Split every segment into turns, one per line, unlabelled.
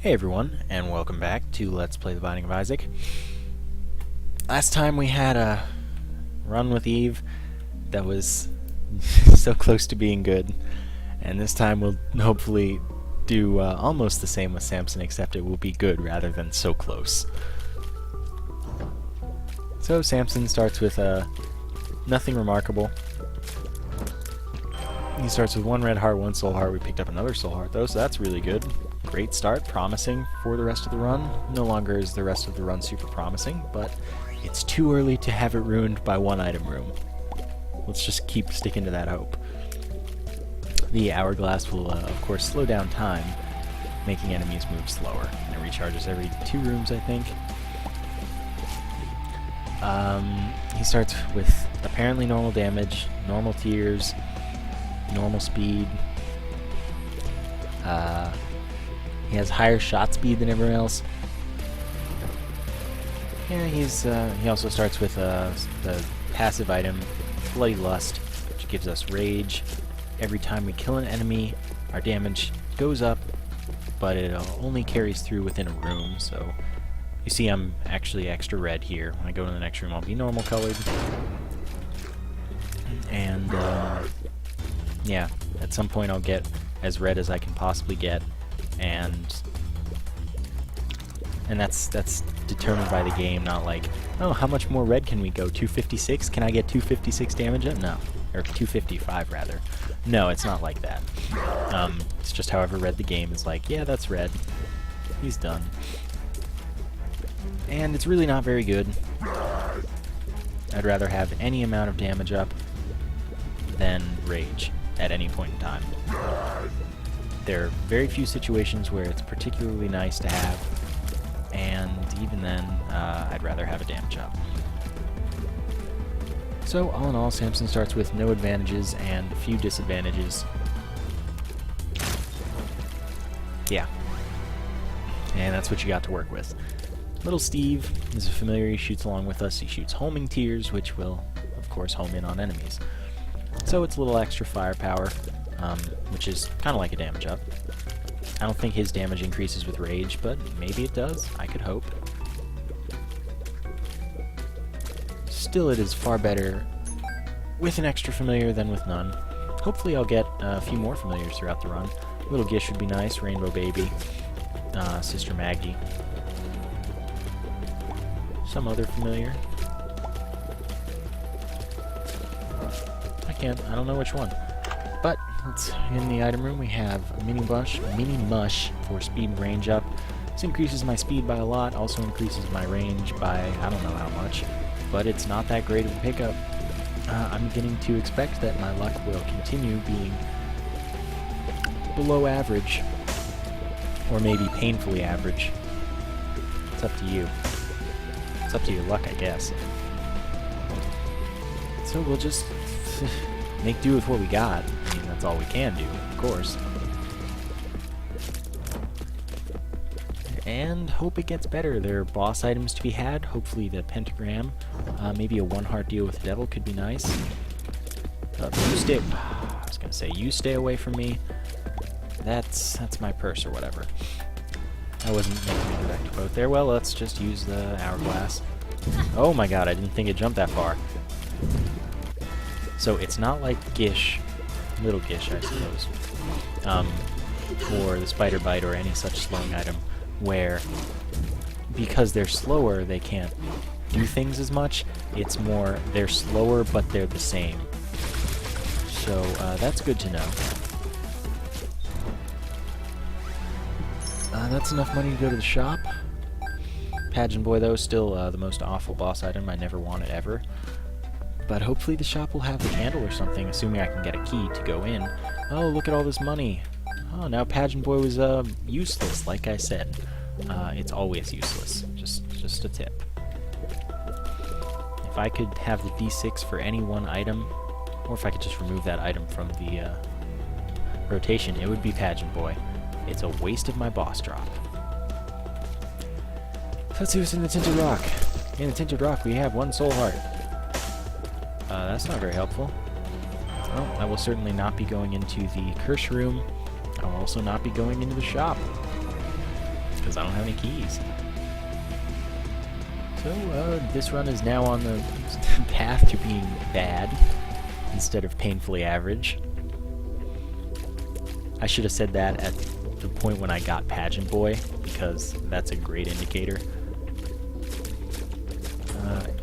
Hey everyone, and welcome back to Let's Play The Binding of Isaac. Last time we had a run with Eve that was so close to being good, and this time we'll hopefully do almost the same with Samson, except it will be good rather than so close. So Samson starts with nothing remarkable. He starts with 1 red heart, 1 soul heart. We picked up another soul heart though, so that's really good. Great start, promising for the rest of the run. No longer is the rest of the run super promising, but it's too early to have it ruined by 1 item room. Let's just keep sticking to that hope. The hourglass will, of course, slow down time, making enemies move slower. And it recharges every 2 rooms, I think. He starts with apparently normal damage, normal tiers, normal speed. He has higher shot speed than everyone else. Yeah, he also starts with the passive item, Bloody Lust, which gives us rage. Every time we kill an enemy, our damage goes up, but it only carries through within a room, so you see I'm actually extra red here. When I go to the next room, I'll be normal colored. And, yeah, at some point I'll get as red as I can possibly get, and that's determined by the game, not like, oh, how much more red can we go? 256? Can I get 256 damage up? No. Or 255, rather. No, it's not like that. It's just however red the game is like, yeah, that's red. He's done. And it's really not very good. I'd rather have any amount of damage up than rage at any point in time. There are very few situations where it's particularly nice to have, and even then, I'd rather have a damage up. So, all in all, Samson starts with no advantages and a few disadvantages. Yeah. And that's what you got to work with. Little Steve is a familiar. He shoots along with us. He shoots homing tiers, which will, of course, home in on enemies. So it's a little extra firepower, which is kind of like a damage up. I don't think his damage increases with rage, but maybe it does. I could hope. Still, it is far better with an extra familiar than with none. Hopefully I'll get a few more familiars throughout the run. Little Gish would be nice, Rainbow Baby, Sister Maggie. Some other familiar. I don't know which one. But in the item room we have a mini mush for speed and range up. This increases my speed by a lot, also increases my range by I don't know how much, but it's not that great of a pickup. I'm beginning to expect that my luck will continue being below average, or maybe painfully average. It's up to you. It's up to your luck, I guess. So we'll just make do with what we got. I mean, that's all we can do, of course. And hope it gets better. There are boss items to be had. Hopefully the pentagram. Maybe a 1 heart deal with the devil could be nice. I was gonna say, you stay away from me. That's my purse or whatever. I wasn't making a direct quote there. Well, let's just use the hourglass. Oh my god, I didn't think it jumped that far. So it's not like Gish, Little Gish, I suppose, or the Spider Bite or any such slowing item, where because they're slower, they can't do things as much. It's more, they're slower, but they're the same. So that's good to know. That's enough money to go to the shop. Pageant Boy, though, still the most awful boss item. I never want it ever. But hopefully the shop will have the candle or something, assuming I can get a key to go in. Oh, look at all this money. Oh, now Pageant Boy was useless, like I said. It's always useless. Just a tip. If I could have the D6 for any one item, or if I could just remove that item from the rotation, it would be Pageant Boy. It's a waste of my boss drop. Let's see what's in the Tinted Rock. In the Tinted Rock, we have 1 soul heart. That's not very helpful. Well, I will certainly not be going into the curse room. I will also not be going into the shop. because I don't have any keys. So, this run is now on the path to being bad instead of painfully average. I should have said that at the point when I got Pageant Boy, because that's a great indicator.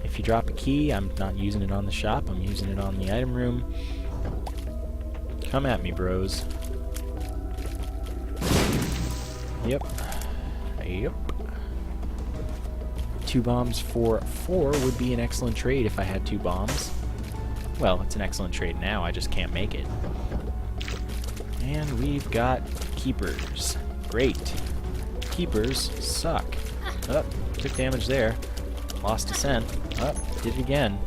If you drop a key, I'm not using it on the shop, I'm using it on the item room. Come at me, bros. Yep. Yep. 2 bombs for 4 would be an excellent trade if I had 2 bombs. Well, it's an excellent trade now, I just can't make it. And we've got keepers. Great. Keepers suck. Oh, took damage there. Lost descent. Oh, did it again.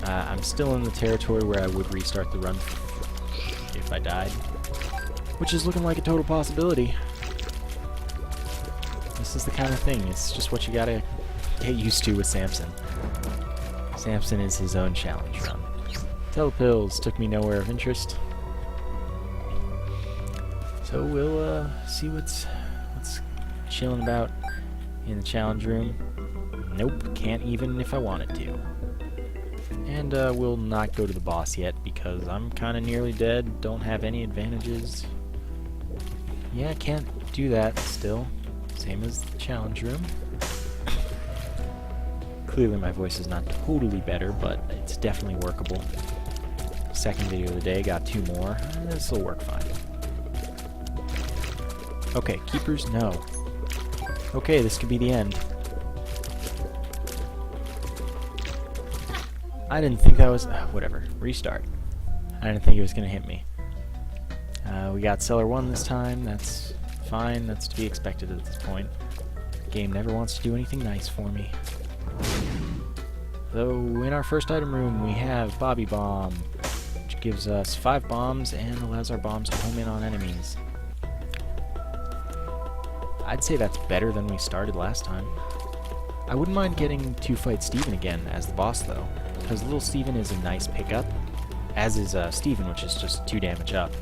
I'm still in the territory where I would restart the run if I died, which is looking like a total possibility. This is the kind of thing, it's just what you gotta get used to with Samson. Samson is his own challenge run. Telepills took me nowhere of interest. So we'll see what's chilling about in the challenge room. Nope, can't even if I wanted to. And we'll not go to the boss yet because I'm kind of nearly dead, don't have any advantages. Yeah, can't do that still. Same as the challenge room. Clearly my voice is not totally better, but it's definitely workable. Second video of the day, got 2 more. This will work fine. Okay, keepers, no. Okay, this could be the end. I didn't think that was... whatever. Restart. I didn't think it was going to hit me. We got Cellar 1 this time. That's fine. That's to be expected at this point. The game never wants to do anything nice for me. So, in our first item room, we have Bobby Bomb, which gives us 5 bombs and allows our bombs to home in on enemies. I'd say that's better than we started last time. I wouldn't mind getting to fight Steven again as the boss, though, because Little Steven is a nice pickup, as is Steven, which is just 2 damage up.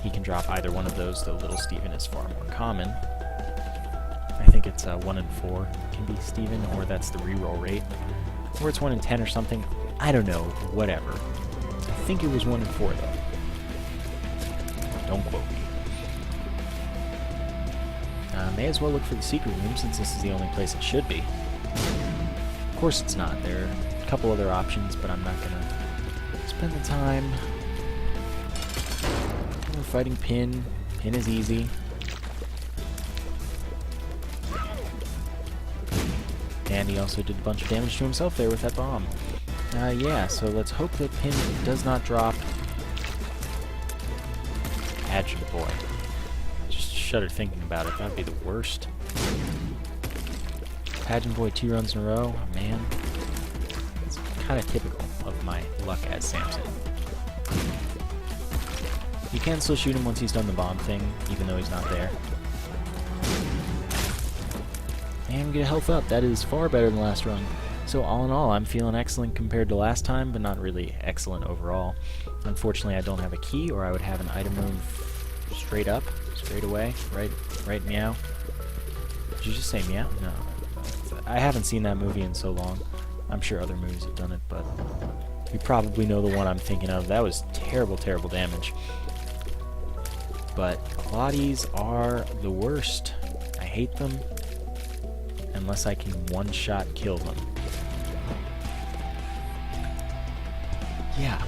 He can drop either one of those, though Little Steven is far more common. I think it's 1 in 4 can be Steven, or that's the reroll rate. Or it's 1 in 10 or something. I don't know, whatever. I think it was 1 in 4, though. Don't quote me. May as well look for the secret room, since this is the only place it should be. Of course it's not. There are a couple other options, but I'm not gonna spend the time. We're fighting Pin. Pin is easy. And he also did a bunch of damage to himself there with that bomb. Yeah, so let's hope that Pin does not drop Pageant Boy. Shudder thinking about it. That'd be the worst. Pageant Boy 2 runs in a row. Oh, man. It's kind of typical of my luck as Samson. You can still shoot him once he's done the bomb thing, even though he's not there. And get a health up. That is far better than last run. So all in all, I'm feeling excellent compared to last time, but not really excellent overall. Unfortunately, I don't have a key, or I would have an item room straight up. Straight away, right meow. Did you just say meow? No. I haven't seen that movie in so long. I'm sure other movies have done it, but you probably know the one I'm thinking of. That was terrible, terrible damage. But Claudies are the worst. I hate them unless I can one-shot kill them. Yeah.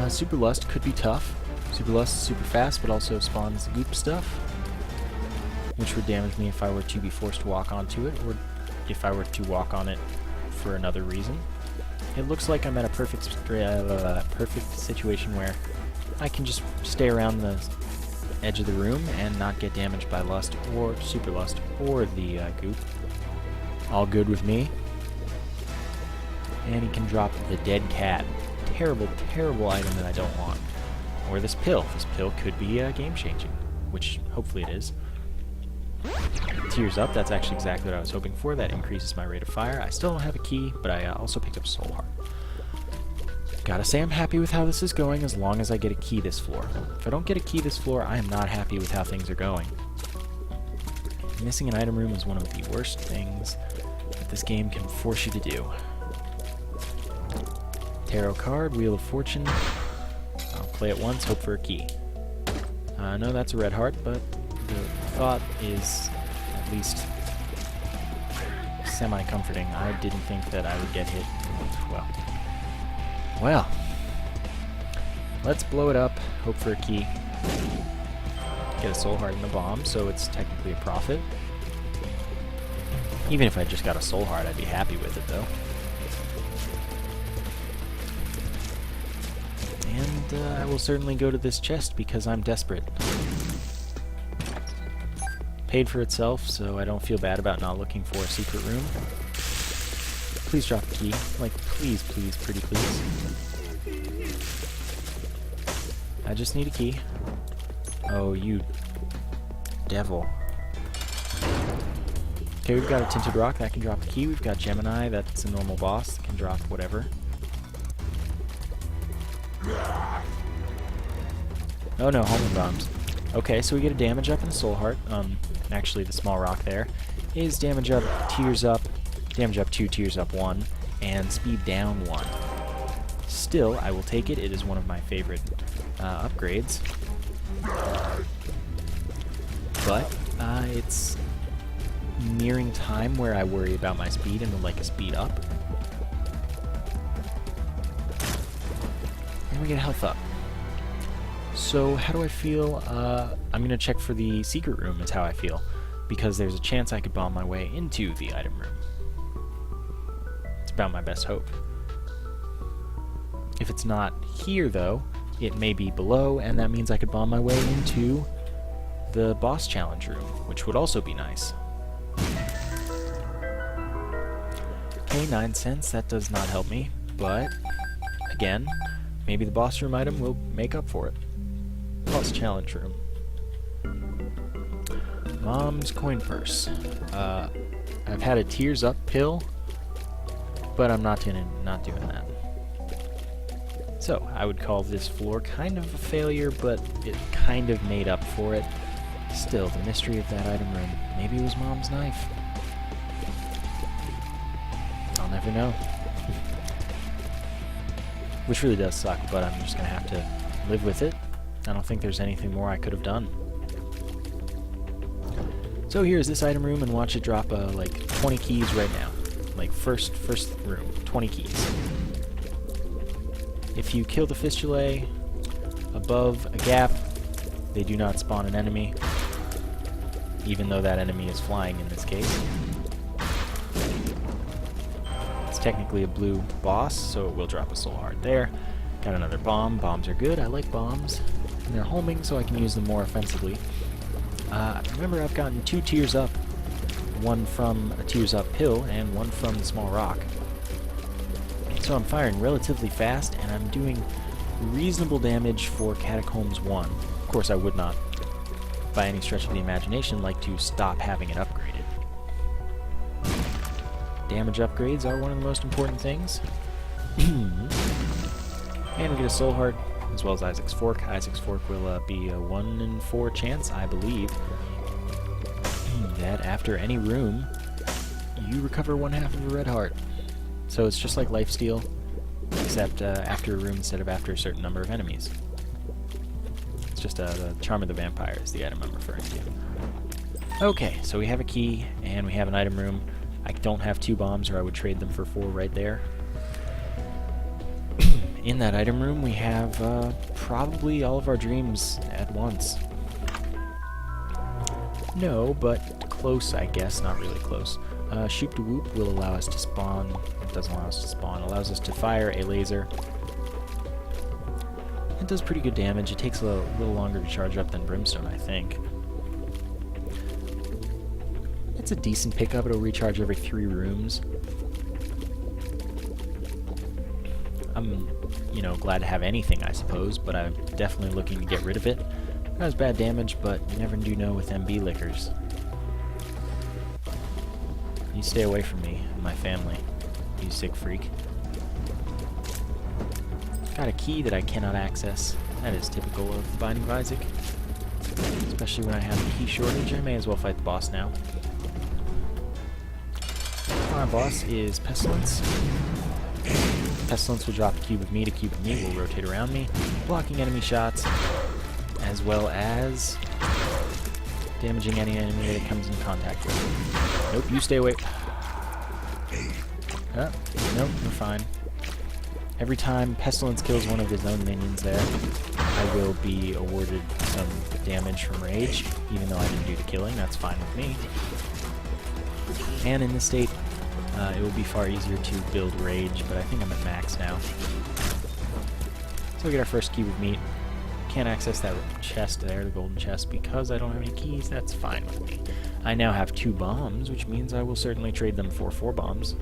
Super Lust could be tough. Super Lust is super fast, but also spawns goop stuff, which would damage me if I were to be forced to walk onto it, or if I were to walk on it for another reason. It looks like I'm at a perfect situation where I can just stay around the edge of the room and not get damaged by Lust, or Super Lust, or the goop. All good with me. And he can drop the dead cat. Terrible, terrible item that I don't want. Or this pill. This pill could be game-changing, which hopefully it is. Tears up, that's actually exactly what I was hoping for. That increases my rate of fire. I still don't have a key, but I also picked up Soul Heart. Gotta say I'm happy with how this is going as long as I get a key this floor. If I don't get a key this floor, I am not happy with how things are going. Missing an item room is one of the worst things that this game can force you to do. Tarot card, Wheel of Fortune. I'll play it once, hope for a key. No, that's a red heart, but the thought is at least semi-comforting. I didn't think that I would get hit. Well. Let's blow it up, hope for a key. Get a soul heart and a bomb, so it's technically a profit. Even if I just got a soul heart, I'd be happy with it, though. And I will certainly go to this chest because I'm desperate. Paid for itself, so I don't feel bad about not looking for a secret room. Please drop the key. Like, please, please, pretty please. I just need a key. Oh, you devil. Okay, we've got a Tinted Rock that can drop a key. We've got Gemini, that's a normal boss that can drop whatever. Oh no, homing bombs. Okay, so we get a damage up and a soul heart. Actually, the small rock there is damage up, tears up, damage up 2, tears up 1, and speed down 1. Still, I will take it. It is one of my favorite upgrades. But it's nearing time where I worry about my speed and would like a speed up. And we get a health up. So how do I feel? I'm going to check for the secret room is how I feel, because there's a chance I could bomb my way into the item room. It's about my best hope. If it's not here, though, it may be below, and that means I could bomb my way into the boss challenge room, which would also be nice. Okay, 9 cents, that does not help me, but again, maybe the boss room item will make up for it. Boss challenge room. Mom's coin purse. I've had a tears up pill, but I'm not doing that. So, I would call this floor kind of a failure, but it kind of made up for it. Still, the mystery of that item room. Maybe it was Mom's knife. I'll never know. Which really does suck, but I'm just going to have to live with it. I don't think there's anything more I could have done. So here's this item room, and watch it drop like 20 keys right now. Like first room, 20 keys. If you kill the fistulae above a gap, they do not spawn an enemy, even though that enemy is flying in this case. It's technically a blue boss, so it will drop a soul heart there. Got another bomb. Bombs are good. I like bombs. And they're homing, so I can use them more offensively. Remember, I've gotten 2 tears up. One from a tears up pill, and one from the small rock. So I'm firing relatively fast, and I'm doing reasonable damage for Catacombs 1. Of course, I would not, by any stretch of the imagination, like to stop having it upgraded. Damage upgrades are one of the most important things. And we get a soul heart, as well as Isaac's Fork. Isaac's Fork will be a 1 in 4 chance, I believe, that after any room, you recover 1/2 of a red heart. So it's just like lifesteal, except after a room instead of after a certain number of enemies. It's just the Charm of the Vampire is the item I'm referring to. Okay, so we have a key, and we have an item room. I don't have 2 bombs, or I would trade them for 4 right there. In that item room, we have probably all of our dreams at once. No, but close, I guess. Not really close. Shoop to Whoop will allow us to spawn. It doesn't allow us to spawn. It allows us to fire a laser. It does pretty good damage. It takes a little longer to charge up than Brimstone, I think. It's a decent pickup. It'll recharge every 3 rooms. I'm, glad to have anything, I suppose, but I'm definitely looking to get rid of it. It has bad damage, but you never do know with MB lickers. You stay away from me and my family, you sick freak. Got a key that I cannot access. That is typical of the Binding of Isaac. Especially especially when I have a key shortage. I may as well fight the boss now. Our boss is Pestilence. Pestilence will drop a cube of meat. A cube of meat will rotate around me, blocking enemy shots, as well as damaging any enemy that it comes in contact with. Nope, you stay away. Nope, we're fine. Every time Pestilence kills one of his own minions there, I will be awarded some damage from rage, even though I didn't do the killing. That's fine with me. And in this state, it will be far easier to build rage, but I think I'm at max now. So we get our first cube of meat. Can't access that chest there, the golden chest, because I don't have any keys. That's fine with me. I now have 2 bombs, which means I will certainly trade them for 4 bombs.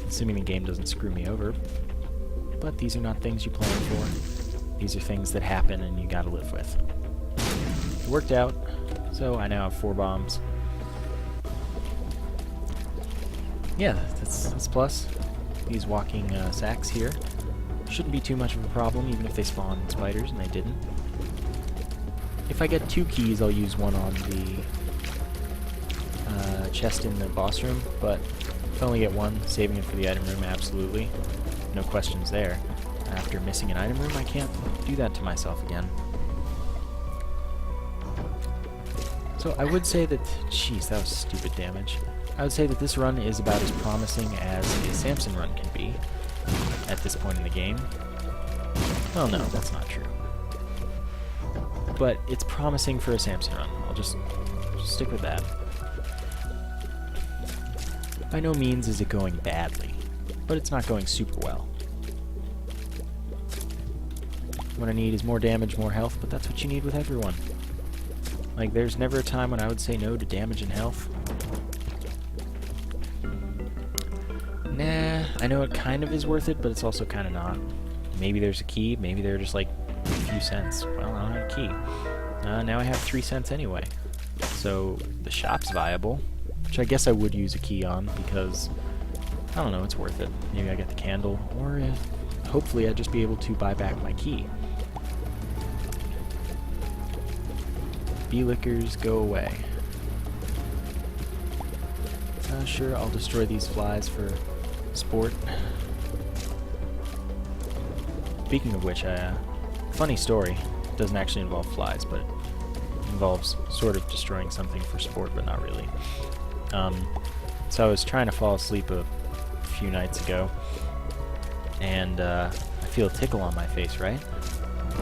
Assuming the game doesn't screw me over. But these are not things you plan for. These are things that happen and you gotta live with. It worked out, so I now have 4 bombs. Yeah, that's plus. These walking sacks here shouldn't be too much of a problem, even if they spawn spiders, and they didn't. If I get 2 keys, I'll use one on the chest in the boss room, but if I only get 1, saving it for the item room, absolutely. No questions there. After missing an item room, I can't do that to myself again. So I would say that... Jeez, that was stupid damage. I would say that this run is about as promising as a SAMSON run can be at this point in the game. Well, no, that's not true. But it's promising for a SAMSON run. I'll just stick with that. By no means is it going badly, but it's not going super well. What I need is more damage, more health, but that's what you need with everyone. Like, there's never a time when I would say no to damage and health. Nah, I know it kind of is worth it, but it's also kind of not. Maybe there's a key, maybe they're just like a few cents. Well, I don't have a key. Now I have 3 cents anyway. So the shop's viable, which I guess I would use a key on because, I don't know, it's worth it. Maybe I get the candle, or hopefully I'd just be able to buy back my key. Bee-lickers, go away. Sure, I'll destroy these flies for sport. Speaking of which, funny story. It doesn't actually involve flies, but it involves sort of destroying something for sport, but not really. So I was trying to fall asleep a few nights ago, and I feel a tickle on my face, right?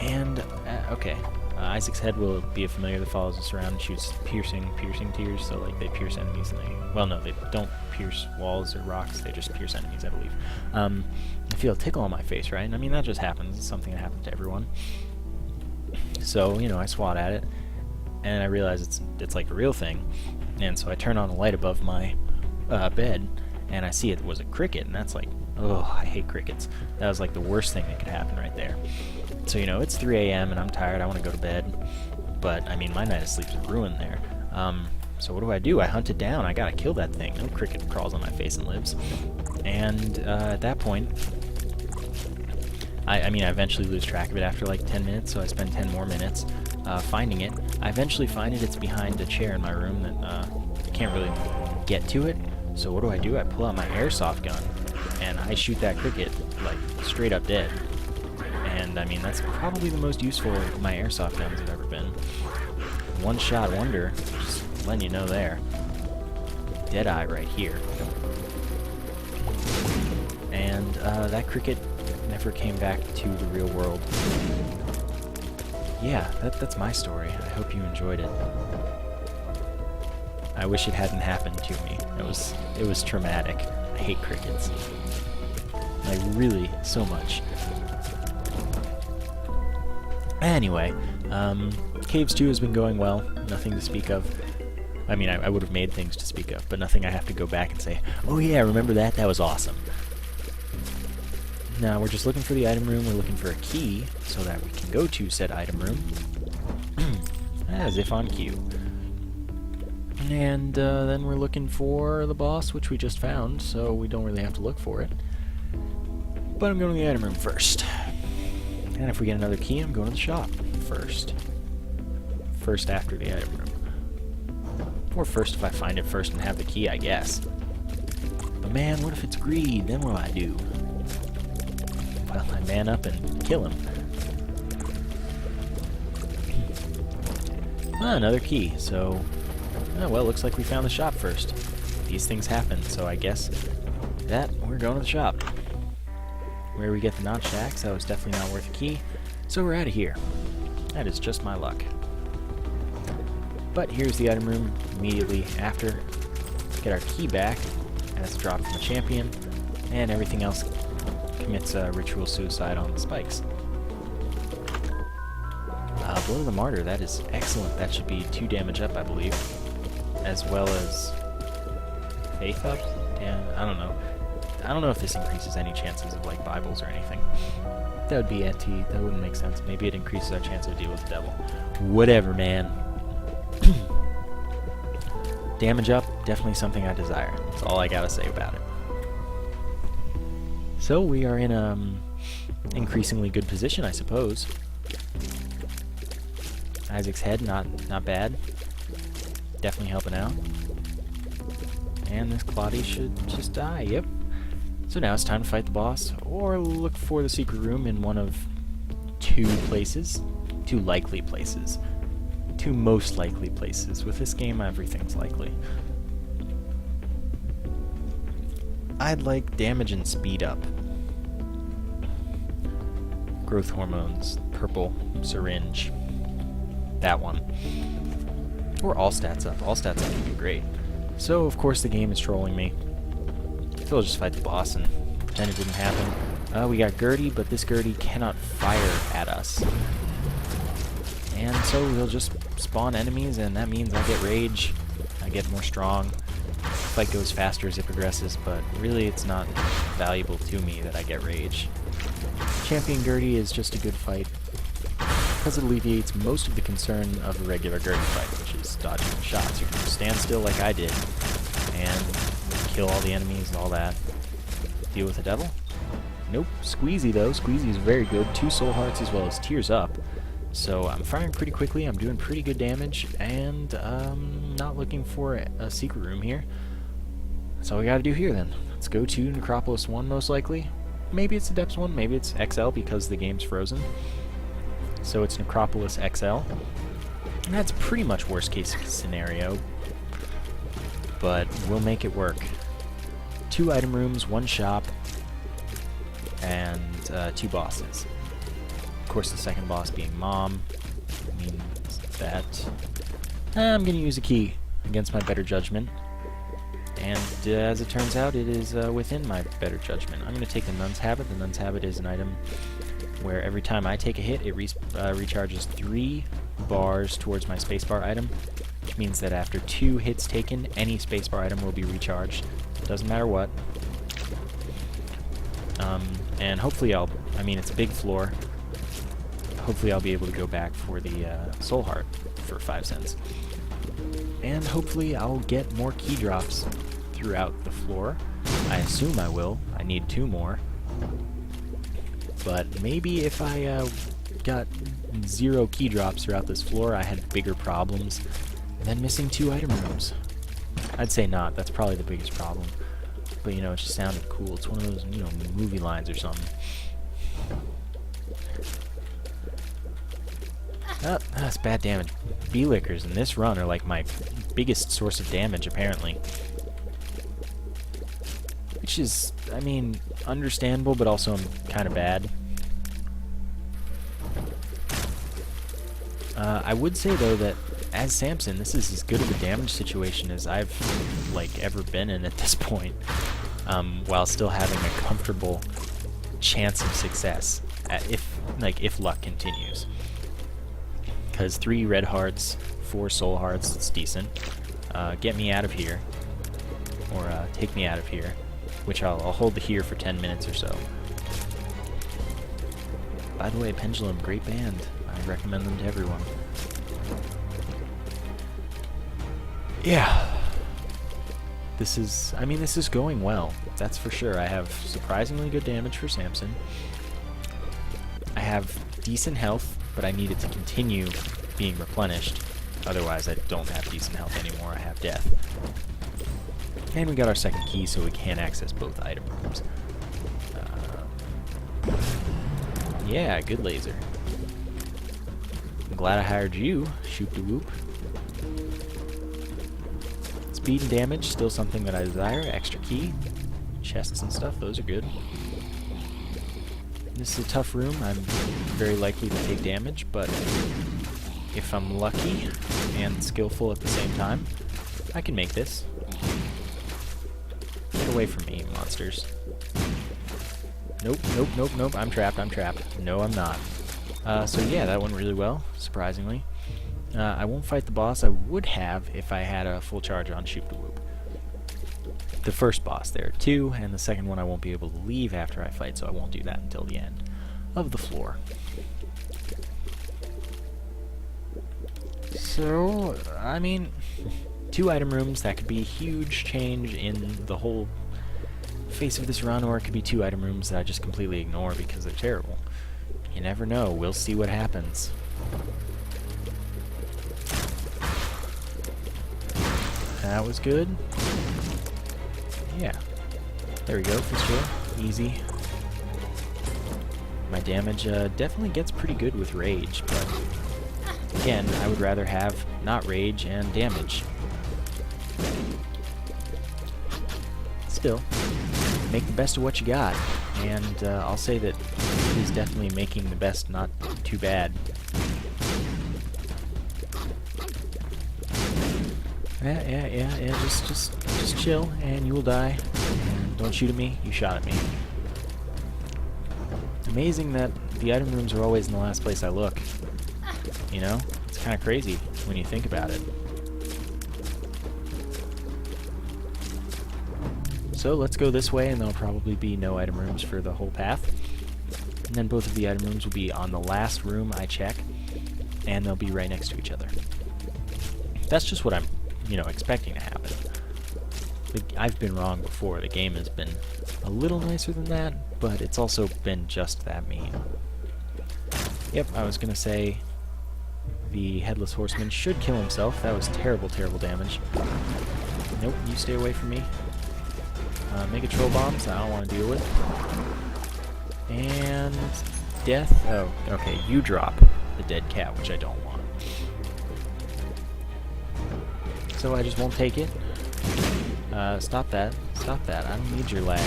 And, okay. Isaac's head will be a familiar that follows us around and shoots piercing tears, so like they pierce enemies and they... Well, no, they don't pierce walls or rocks, they just pierce enemies, I believe. I feel a tickle on my face, right? And I mean, that just happens. It's something that happens to everyone. So, you know, I swat at it, and I realize it's like a real thing. And so I turn on the light above my bed, and I see it was a cricket, and that's like, oh, I hate crickets. That was like the worst thing that could happen right there. So, you know, it's 3 a.m. and I'm tired, I want to go to bed. But, I mean, my night of sleep's ruined there. So what do? I hunt it down. I gotta kill that thing. No cricket crawls on my face and lives. And at that point, I mean, I eventually lose track of it after like 10 minutes, so I spend 10 more minutes finding it. I eventually find it. It's behind a chair in my room that I can't really get to it. So what do? I pull out my airsoft gun, and I shoot that cricket, like, straight up dead. And, I mean, that's probably the most useful my airsoft guns have ever been. One-shot wonder, just letting you know there. Deadeye right here. And that cricket never came back to the real world. Yeah, that's my story. I hope you enjoyed it. I wish it hadn't happened to me. It was traumatic. I hate crickets. Like, really, so much. Anyway, Caves 2 has been going well. Nothing to speak of. I mean, I would have made things to speak of, but nothing I have to go back and say, oh yeah, remember that? That was awesome. Now, we're just looking for the item room. We're looking for a key so that we can go to said item room. As if on cue. And then we're looking for the boss, which we just found, so we don't really have to look for it. But I'm going to the item room first. And if we get another key, I'm going to the shop first. first after the item room. Or first if I find it first and have the key, I guess. But man, what if it's greed? Then what'll I do? Well, I man up and kill him. Ah, another key, so... Oh, well, looks like we found the shop first. These things happen, so I guess that we're going to the shop. Where we get the notched axe, that was definitely not worth a key, so we're out of here. That is just my luck. But here's the item room immediately after. Get our key back, as dropped from the champion, and everything else commits ritual suicide on the spikes. Blow to the Martyr, that is excellent. That should be 2 damage up, I believe. As well as faith up? Yeah, I don't know. I don't know if this increases any chances of, like, Bibles or anything. That would be anti. That wouldn't make sense. Maybe it increases our chance of deal with the devil. Whatever, man. Damage up, definitely something I desire. That's all I gotta say about it. So we are in a increasingly good position, I suppose. Isaac's head, not bad. Definitely helping out. And this Claudia should just die, yep. So now it's time to fight the boss, or look for the secret room in one of 2 places. 2 likely places. 2 most likely places. With this game, everything's likely. I'd like damage and speed up. Growth hormones, purple, syringe. That one. Or all stats up. All stats up would be great. So, of course, the game is trolling me. So I'll just fight the boss and pretend it didn't happen. We got Gertie, but this Gertie cannot fire at us. And so we'll just spawn enemies, and that means I get rage. I get more strong. The fight goes faster as it progresses, but really it's not valuable to me that I get rage. Champion Gertie is just a good fight, because it alleviates most of the concern of a regular Gertie fight, which is dodging shots. You can just stand still like I did, and kill all the enemies and all that. Deal with the devil? Nope. Squeezy, though. Squeezy is very good. 2 soul hearts as well as tears up. So I'm firing pretty quickly, I'm doing pretty good damage, and not looking for a secret room here. That's all we gotta do here then. Let's go to Necropolis 1 most likely. Maybe it's the Depths 1, maybe it's XL because the game's frozen. So it's Necropolis XL. And that's pretty much worst case scenario, but we'll make it work. 2 item rooms, 1 shop, and 2 bosses. Of course, the second boss being Mom means that I'm going to use a key against my better judgment. And as it turns out, it is within my better judgment. I'm going to take the Nun's Habit. The Nun's Habit is an item where every time I take a hit, it recharges 3 bars towards my spacebar item, which means that after 2 hits taken, any spacebar item will be recharged. Doesn't matter what. And hopefully it's a big floor. Hopefully I'll be able to go back for the soul heart for 5 cents. And hopefully I'll get more key drops throughout the floor. I assume I will. I need 2 more. But maybe if I got 0 key drops throughout this floor, I had bigger problems than missing 2 item rooms. I'd say not. That's probably the biggest problem. But, it just sounded cool. It's one of those, movie lines or something. Oh, that's bad damage. Bee-lickers in this run are like my biggest source of damage, apparently. Which is, understandable, but also kind of bad. I would say, though, that as Samson, this is as good of a damage situation as I've, ever been in at this point, while still having a comfortable chance of success, if luck continues. Because 3 red hearts, 4 soul hearts, it's decent. Get me out of here, or take me out of here, which I'll hold the here for 10 minutes or so. By the way, Pendulum, great band. I recommend them to everyone. Yeah. This is going well. That's for sure. I have surprisingly good damage for Samson. I have decent health, but I need it to continue being replenished. Otherwise, I don't have decent health anymore. I have death. And we got our second key, so we can access both item rooms. Yeah, good laser. I'm glad I hired you, Shoop-de-whoop. Speed and damage, still something that I desire. Extra key. Chests and stuff, those are good. This is a tough room. I'm very likely to take damage, but if I'm lucky and skillful at the same time, I can make this. Get away from me, monsters. Nope, nope, nope, nope. I'm trapped, I'm trapped. No, I'm not. So yeah, that went really well, surprisingly. I won't fight the boss. I would have if I had a full charge on Shoop-de-whoop. The first boss, there are two, and the second one I won't be able to leave after I fight, so I won't do that until the end of the floor. So, I mean, 2 item rooms, that could be a huge change in the whole face of this run, or it could be 2 item rooms that I just completely ignore because they're terrible. You never know. We'll see what happens. That was good. Yeah. There we go, for sure. Easy. My damage definitely gets pretty good with rage, but again, I would rather have not rage and damage. Still, make the best of what you got, and I'll say that he's definitely making the best not too bad. Yeah, just chill, and you will die. And don't shoot at me, you shot at me. Amazing that the item rooms are always in the last place I look. You know? It's kind of crazy when you think about it. So let's go this way, and there'll probably be no item rooms for the whole path. And then both of the item rooms will be on the last room I check, and they'll be right next to each other. That's just what I'm, expecting to happen. I've been wrong before. The game has been a little nicer than that, but it's also been just that mean. Yep, I was gonna say the Headless Horseman should kill himself. That was terrible, terrible damage. Nope, you stay away from me. Mega Troll Bombs, I don't want to deal with. And death. Oh, okay, you drop the dead cat, which I don't want. So I just won't take it. Stop that. Stop that. I don't need your lag.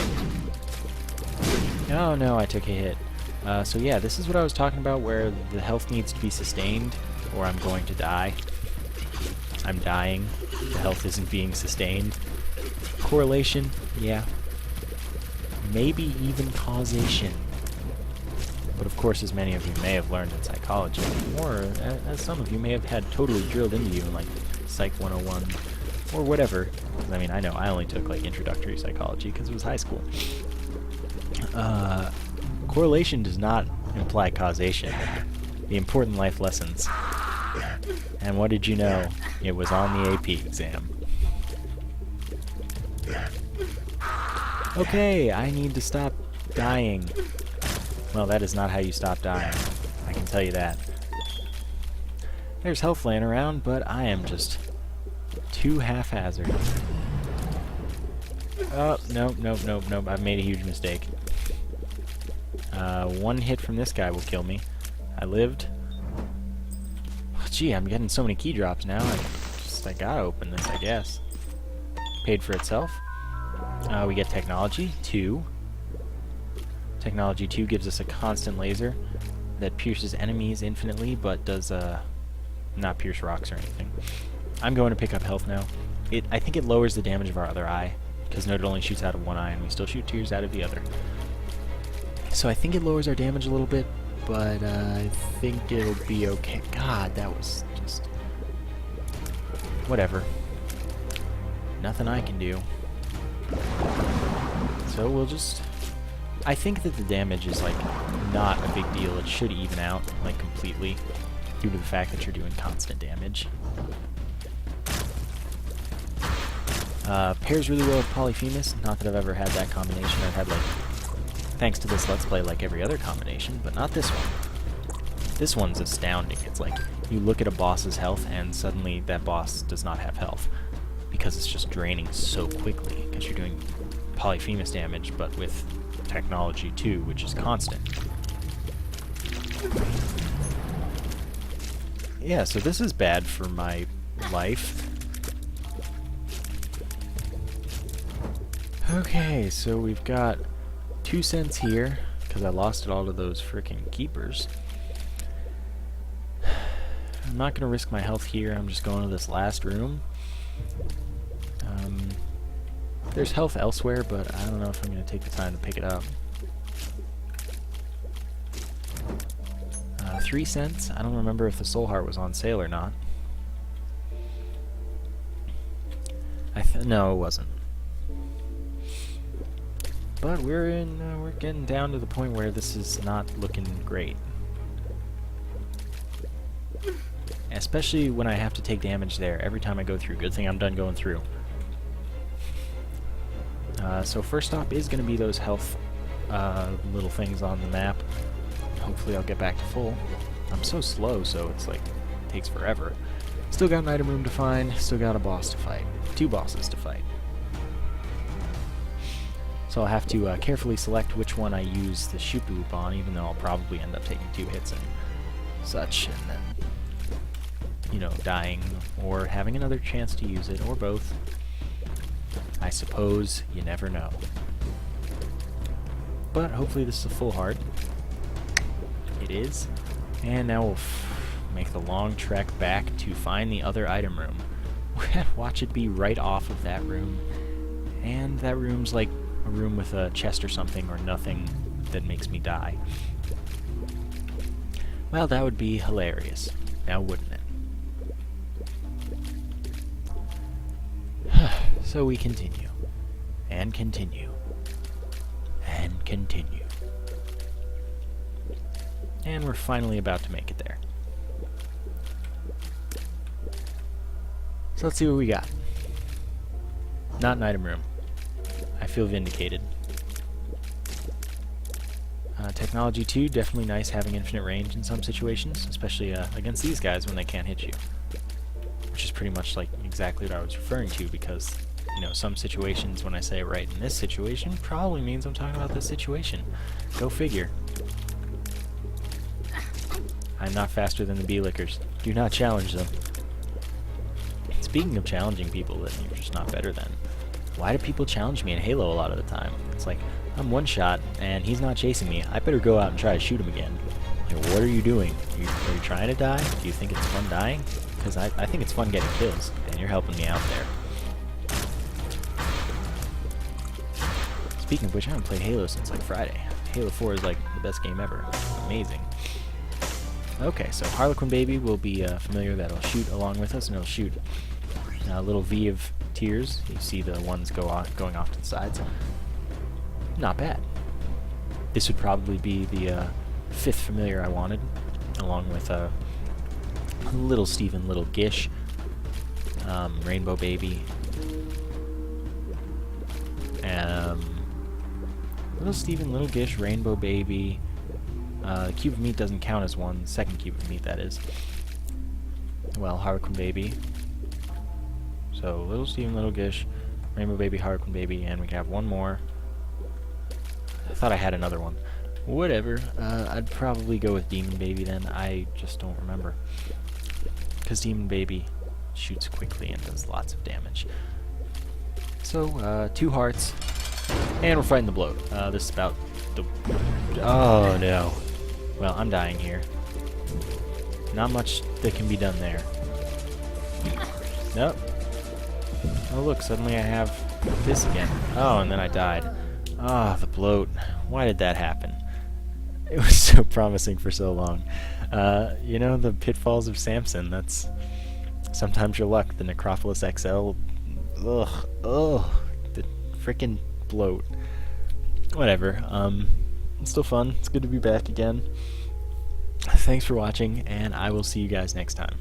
Oh no, I took a hit. So yeah, this is what I was talking about, where the health needs to be sustained, or I'm going to die. I'm dying. The health isn't being sustained. Correlation, yeah. Maybe even causation. But of course, as many of you may have learned in psychology, or as some of you may have had totally drilled into you in like Psych 101, or whatever. I mean, I know I only took like introductory psychology because it was high school. Correlation does not imply causation. The important life lessons. And what did you know? It was on the AP exam. Okay, I need to stop dying. Well, that is not how you stop dying. I can tell you that. There's health laying around, but I am just too haphazard. Oh, nope. I've made a huge mistake. One hit from this guy will kill me. I lived. Oh, gee, I'm getting so many key drops now. I gotta open this, I guess. Paid for itself. We get Technology 2. Technology 2 gives us a constant laser that pierces enemies infinitely, but does not pierce rocks or anything. I'm going to pick up health now. I think it lowers the damage of our other eye, because note it only shoots out of one eye, and we still shoot tears out of the other. So I think it lowers our damage a little bit, but I think it'll be okay. God, that was just... whatever. Nothing I can do. So we'll just... I think that the damage is, like, not a big deal. It should even out, like, completely, due to the fact that you're doing constant damage. Pairs really well with Polyphemus. Not that I've ever had that combination. I've had, like, thanks to this Let's Play, like every other combination, but not this one. This one's astounding. It's like you look at a boss's health and suddenly that boss does not have health because it's just draining so quickly because you're doing polyphemus damage but with technology too, which is constant. Yeah, so this is bad for my life. Okay, so we've got 2 cents here because I lost it all to those freaking keepers. I'm not going to risk my health here. I'm just going to this last room. There's health elsewhere, but I don't know if I'm going to take the time to pick it up. 3 cents. I don't remember if the soul heart was on sale or not. No, it wasn't. But we're getting down to the point where this is not looking great. Especially when I have to take damage there every time I go through. Good thing I'm done going through. So first stop is going to be those health little things on the map. Hopefully I'll get back to full. I'm so slow, so it's like, it takes forever. Still got an item room to find, still got a boss to fight. 2 bosses to fight. So I'll have to carefully select which one I use the SHOOP on, even though I'll probably end up taking 2 hits and such, and then, you know, dying, or having another chance to use it, or both. I suppose you never know. But hopefully this is a full heart. It is. And now we'll make the long trek back to find the other item room. Watch it be right off of that room. And that room's like a room with a chest or something, or nothing that makes me die. Well, that would be hilarious. Now wouldn't it? So we continue. And continue. And continue. And we're finally about to make it there. So let's see what we got. Not an item room. I feel vindicated. Technology 2, definitely nice having infinite range in some situations, especially against these guys when they can't hit you. Which is pretty much like exactly what I was referring to, because, you know, some situations when I say right in this situation probably means I'm talking about this situation. Go figure. I'm not faster than the bee-lickers. Do not challenge them. Speaking of challenging people that you're just not better than, why do people challenge me in Halo a lot of the time? It's like, I'm one shot, and he's not chasing me. I better go out and try to shoot him again. You know, what are you doing? Are you trying to die? Do you think it's fun dying? Because I think it's fun getting kills, and you're helping me out there. Speaking of which, I haven't played Halo since like Friday. Halo 4 is like the best game ever. It's amazing. Okay, so Harlequin Baby will be familiar. That'll shoot along with us, and it'll shoot a little V of tears. You see the ones going off to the sides. Not bad. This would probably be the 5th familiar I wanted, along with Little Steven, Little Gish, Rainbow Baby, Little Steven, Little Gish, Rainbow Baby. The cube of meat doesn't count as one. Second cube of meat, that is. Well, Harlequin Baby. So, Little Steven, Little Gish, Rainbow Baby, Harlequin Baby, and we can have one more. I thought I had another one. Whatever. I'd probably go with Demon Baby then. I just don't remember. Because Demon Baby shoots quickly and does lots of damage. So, 2 hearts. And we're fighting the bloat. This is about the... Oh, no. Well, I'm dying here. Not much that can be done there. Nope. Oh, look, suddenly I have this again. Oh, and then I died. Ah, the bloat. Why did that happen? It was so promising for so long. You know, the pitfalls of Samson, that's sometimes your luck. The Necropolis XL. Ugh. The frickin' bloat. Whatever. It's still fun. It's good to be back again. Thanks for watching, and I will see you guys next time.